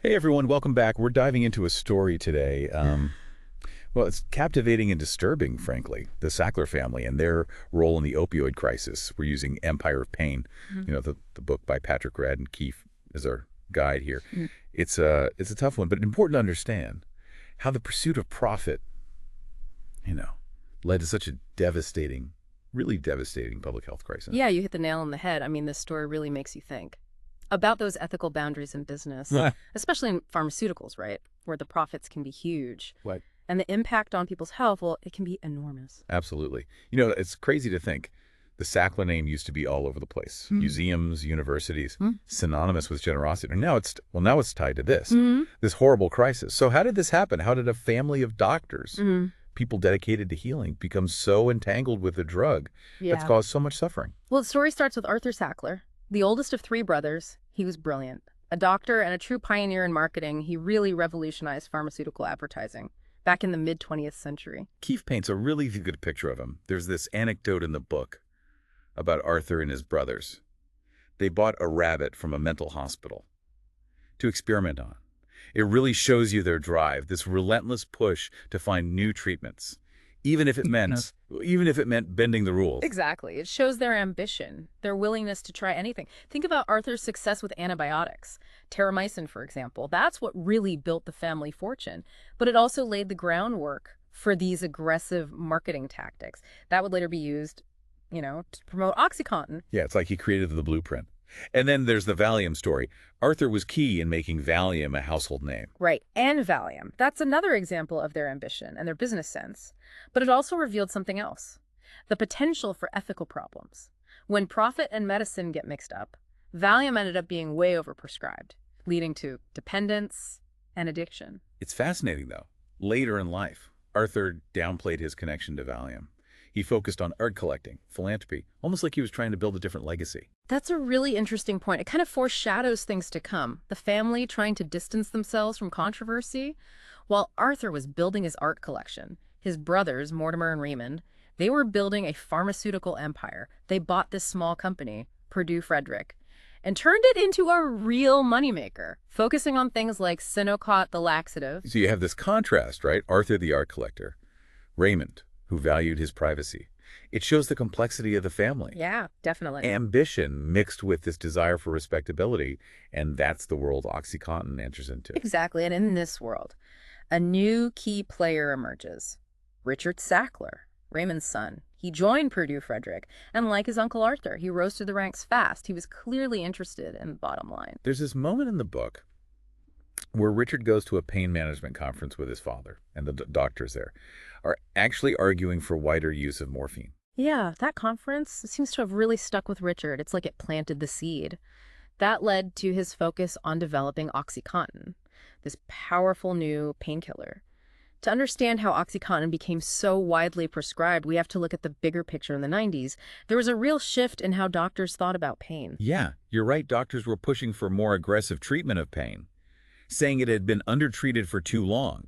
Hey everyone, welcome back. We're diving into a story today. Well, it's captivating and disturbing, frankly. The Sackler family and their role in the opioid crisis. We're using Empire of Pain, Mhm. the book by Patrick Radden Keefe as our guide here. Mm. It's a tough one, but important to understand how the pursuit of profit, you know, led to such a devastating, really devastating public health crisis. Yeah, you hit the nail on the head. I mean, this story really makes you think about those ethical boundaries in business, especially in pharmaceuticals, right? Where the profits can be huge. What? And the impact on people's health, well, it can be enormous. Absolutely. It's crazy to think the Sackler name used to be all over the place. Mm. Museums, universities, Mm. synonymous with generosity. And now it's tied to this, Mm-hmm. this horrible crisis. So how did this happen? How did a family of doctors, Mm-hmm. people dedicated to healing, become so entangled with a drug that's Yeah. caused so much suffering? Well, the story starts with Arthur Sackler, the oldest of three brothers. He was brilliant. A doctor and a true pioneer in marketing, he really revolutionized pharmaceutical advertising back in the mid-20th century. Keefe paints a really good picture of him. There's this anecdote in the book about Arthur and his brothers. They bought a rabbit from a mental hospital to experiment on. It really shows you their drive, this relentless push to find new treatments, even if it meant bending the rules. Exactly. It shows their ambition, their willingness to try anything. Think about Arthur's success with antibiotics. Terramycin, for example. That's what really built the family fortune. But it also laid the groundwork for these aggressive marketing tactics that would later be used, to promote OxyContin. Yeah, it's like he created the blueprint. And then there's the Valium story. Arthur was key in making Valium a household name. Right. And Valium. That's another example of their ambition and their business sense. But it also revealed something else. The potential for ethical problems. When profit and medicine get mixed up, Valium ended up being way overprescribed, leading to dependence and addiction. It's fascinating, though. Later in life, Arthur downplayed his connection to Valium. He focused on art collecting, philanthropy, almost like he was trying to build a different legacy. That's a really interesting point. It kind of foreshadows things to come. The family trying to distance themselves from controversy, while Arthur was building his art collection. His brothers, Mortimer and Raymond, they were building a pharmaceutical empire. They bought this small company, Purdue Frederick, and turned it into a real moneymaker, focusing on things like Sinocot the laxative. So you have this contrast, right? Arthur the art collector, Raymond, who valued his privacy. It shows the complexity of the family. Yeah, definitely. Ambition mixed with this desire for respectability, and that's the world OxyContin enters into. Exactly, and in this world, a new key player emerges. Richard Sackler, Raymond's son. He joined Purdue Frederick, and like his uncle Arthur, he rose through the ranks fast. He was clearly interested in the bottom line. There's this moment in the book where Richard goes to a pain management conference with his father, and the doctors there are actually arguing for wider use of morphine. Yeah, that conference seems to have really stuck with Richard. It's like it planted the seed. That led to his focus on developing OxyContin, this powerful new painkiller. To understand how OxyContin became so widely prescribed, we have to look at the bigger picture in the 90s. There was a real shift in how doctors thought about pain. Yeah, you're right. Doctors were pushing for more aggressive treatment of pain, saying it had been undertreated for too long.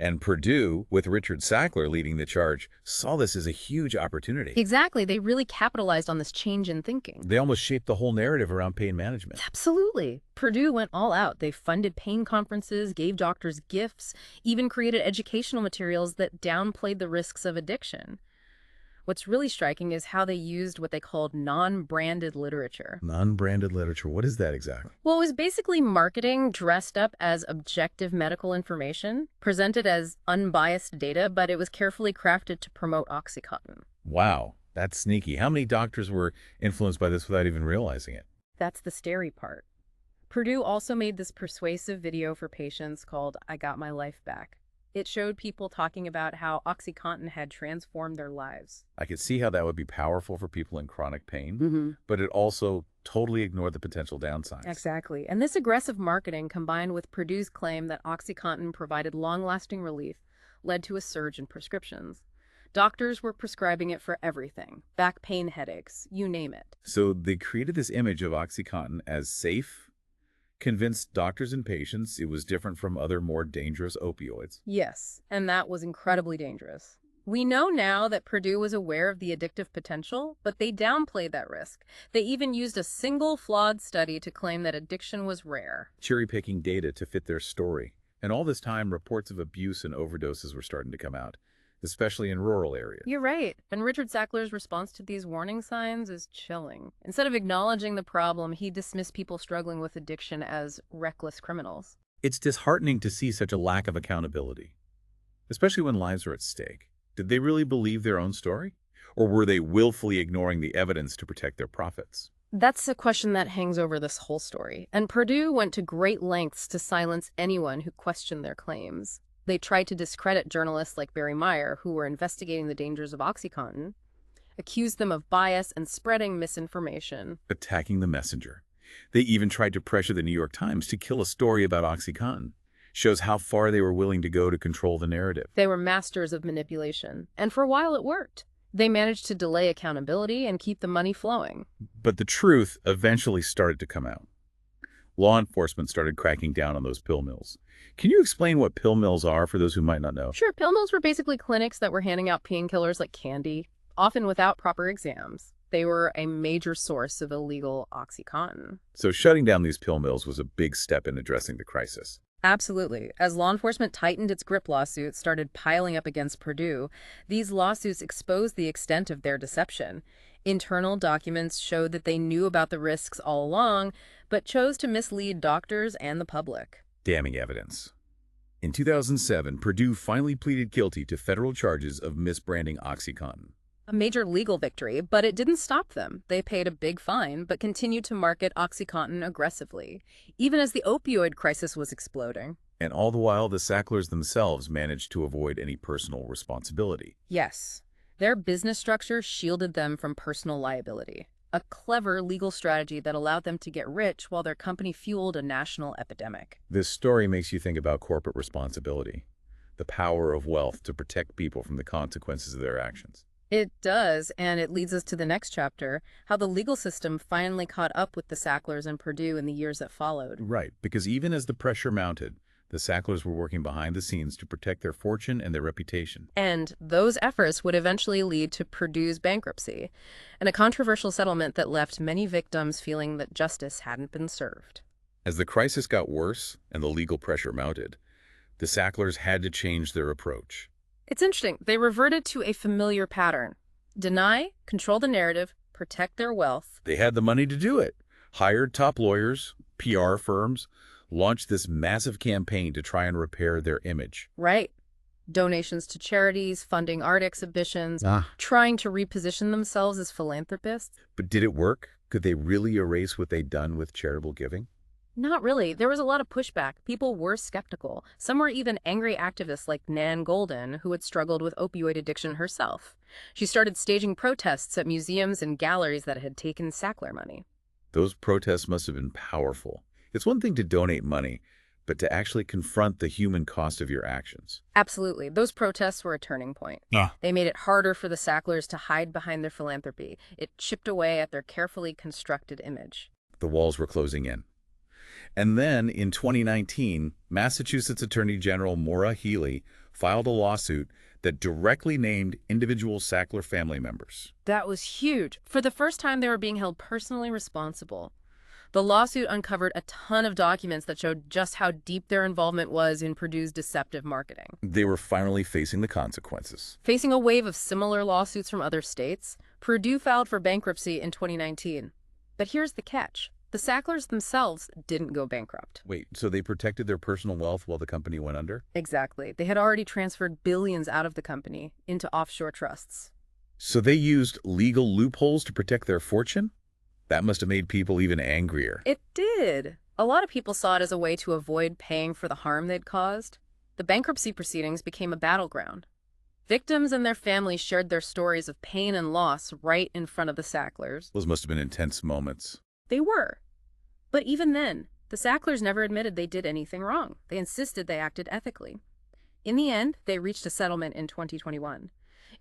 And Purdue, with Richard Sackler leading the charge, saw this as a huge opportunity. Exactly. They really capitalized on this change in thinking. They almost shaped the whole narrative around pain management. Absolutely. Purdue went all out. They funded pain conferences, gave doctors gifts, even created educational materials that downplayed the risks of addiction. What's really striking is how they used what they called non-branded literature. Non-branded literature, what is that exactly? Well, it was basically marketing dressed up as objective medical information, presented as unbiased data, but it was carefully crafted to promote OxyContin. Wow, that's sneaky. How many doctors were influenced by this without even realizing it? That's the scary part. Purdue also made this persuasive video for patients called I Got My Life Back. It showed people talking about how OxyContin had transformed their lives. I could see how that would be powerful for people in chronic pain, Mm-hmm. but it also totally ignored the potential downsides. Exactly. And this aggressive marketing, combined with Purdue's claim that OxyContin provided long-lasting relief, led to a surge in prescriptions. Doctors were prescribing it for everything. Back pain, headaches, you name it. So they created this image of OxyContin as safe, convinced doctors and patients it was different from other more dangerous opioids. Yes, and that was incredibly dangerous. We know now that Purdue was aware of the addictive potential, but they downplayed that risk. They even used a single flawed study to claim that addiction was rare. Cherry-picking data to fit their story. And all this time, reports of abuse and overdoses were starting to come out, especially in rural areas. You're right. And Richard Sackler's response to these warning signs is chilling. Instead of acknowledging the problem, he dismissed people struggling with addiction as reckless criminals. It's disheartening to see such a lack of accountability, especially when lives are at stake. Did they really believe their own story? Or were they willfully ignoring the evidence to protect their profits? That's a question that hangs over this whole story. And Purdue went to great lengths to silence anyone who questioned their claims. They tried to discredit journalists like Barry Meyer, who were investigating the dangers of OxyContin, accused them of bias and spreading misinformation. Attacking the messenger. They even tried to pressure the New York Times to kill a story about OxyContin. Shows how far they were willing to go to control the narrative. They were masters of manipulation, and for a while it worked. They managed to delay accountability and keep the money flowing. But the truth eventually started to come out. Law enforcement started cracking down on those pill mills. Can you explain what pill mills are for those who might not know? Sure, pill mills were basically clinics that were handing out painkillers like candy, often without proper exams. They were a major source of illegal OxyContin. So shutting down these pill mills was a big step in addressing the crisis. Absolutely. As law enforcement tightened its grip, lawsuits started piling up against Purdue. These lawsuits exposed the extent of their deception. Internal documents showed that they knew about the risks all along, but chose to mislead doctors and the public. Damning evidence. In 2007, Purdue finally pleaded guilty to federal charges of misbranding OxyContin. A major legal victory, but it didn't stop them. They paid a big fine, but continued to market OxyContin aggressively, even as the opioid crisis was exploding. And all the while, the Sacklers themselves managed to avoid any personal responsibility. Yes, their business structure shielded them from personal liability. A clever legal strategy that allowed them to get rich while their company fueled a national epidemic. This story makes you think about corporate responsibility, the power of wealth to protect people from the consequences of their actions. It does, and it leads us to the next chapter, how the legal system finally caught up with the Sacklers and Purdue in the years that followed. Right, because even as the pressure mounted, the Sacklers were working behind the scenes to protect their fortune and their reputation. And those efforts would eventually lead to Purdue's bankruptcy, and a controversial settlement that left many victims feeling that justice hadn't been served. As the crisis got worse and the legal pressure mounted, the Sacklers had to change their approach. It's interesting. They reverted to a familiar pattern. Deny, control the narrative, protect their wealth. They had the money to do it. Hired top lawyers, PR firms, launched this massive campaign to try and repair their image. Right. Donations to charities, funding art exhibitions, trying to reposition themselves as philanthropists. But did it work? Could they really erase what they'd done with charitable giving? Not really. There was a lot of pushback. People were skeptical. Some were even angry activists like Nan Golden, who had struggled with opioid addiction herself. She started staging protests at museums and galleries that had taken Sackler money. Those protests must have been powerful. It's one thing to donate money, but to actually confront the human cost of your actions. Absolutely. Those protests were a turning point. They made it harder for the Sacklers to hide behind their philanthropy. It chipped away at their carefully constructed image. The walls were closing in. And then, in 2019, Massachusetts Attorney General Maura Healey filed a lawsuit that directly named individual Sackler family members. That was huge. For the first time, they were being held personally responsible. The lawsuit uncovered a ton of documents that showed just how deep their involvement was in Purdue's deceptive marketing. They were finally facing the consequences. Facing a wave of similar lawsuits from other states, Purdue filed for bankruptcy in 2019. But here's the catch. The Sacklers themselves didn't go bankrupt. Wait, so they protected their personal wealth while the company went under? Exactly. They had already transferred billions out of the company into offshore trusts. So they used legal loopholes to protect their fortune? That must have made people even angrier. It did. A lot of people saw it as a way to avoid paying for the harm they'd caused. The bankruptcy proceedings became a battleground. Victims and their families shared their stories of pain and loss right in front of the Sacklers. Those must have been intense moments. They were. But even then, the Sacklers never admitted they did anything wrong. They insisted they acted ethically. In the end, they reached a settlement in 2021.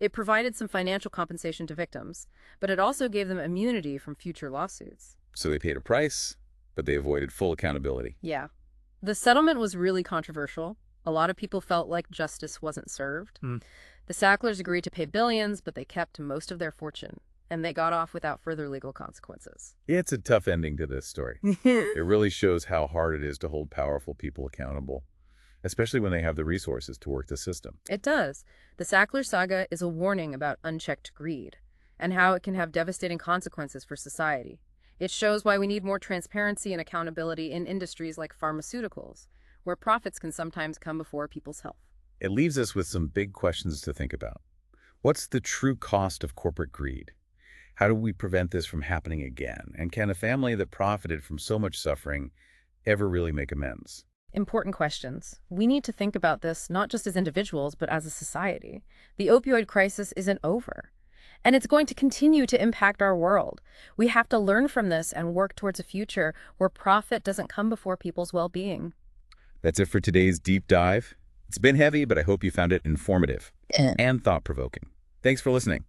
It provided some financial compensation to victims, but it also gave them immunity from future lawsuits. So they paid a price, but they avoided full accountability. Yeah. The settlement was really controversial. A lot of people felt like justice wasn't served. Hmm. The Sacklers agreed to pay billions, but they kept most of their fortune, and they got off without further legal consequences. It's a tough ending to this story. It really shows how hard it is to hold powerful people accountable, especially when they have the resources to work the system. It does. The Sackler saga is a warning about unchecked greed and how it can have devastating consequences for society. It shows why we need more transparency and accountability in industries like pharmaceuticals, where profits can sometimes come before people's health. It leaves us with some big questions to think about. What's the true cost of corporate greed? How do we prevent this from happening again? And can a family that profited from so much suffering ever really make amends? Important questions. We need to think about this not just as individuals, but as a society. The opioid crisis isn't over, and it's going to continue to impact our world. We have to learn from this and work towards a future where profit doesn't come before people's well-being. That's it for today's deep dive. It's been heavy, but I hope you found it informative and thought-provoking. Thanks for listening.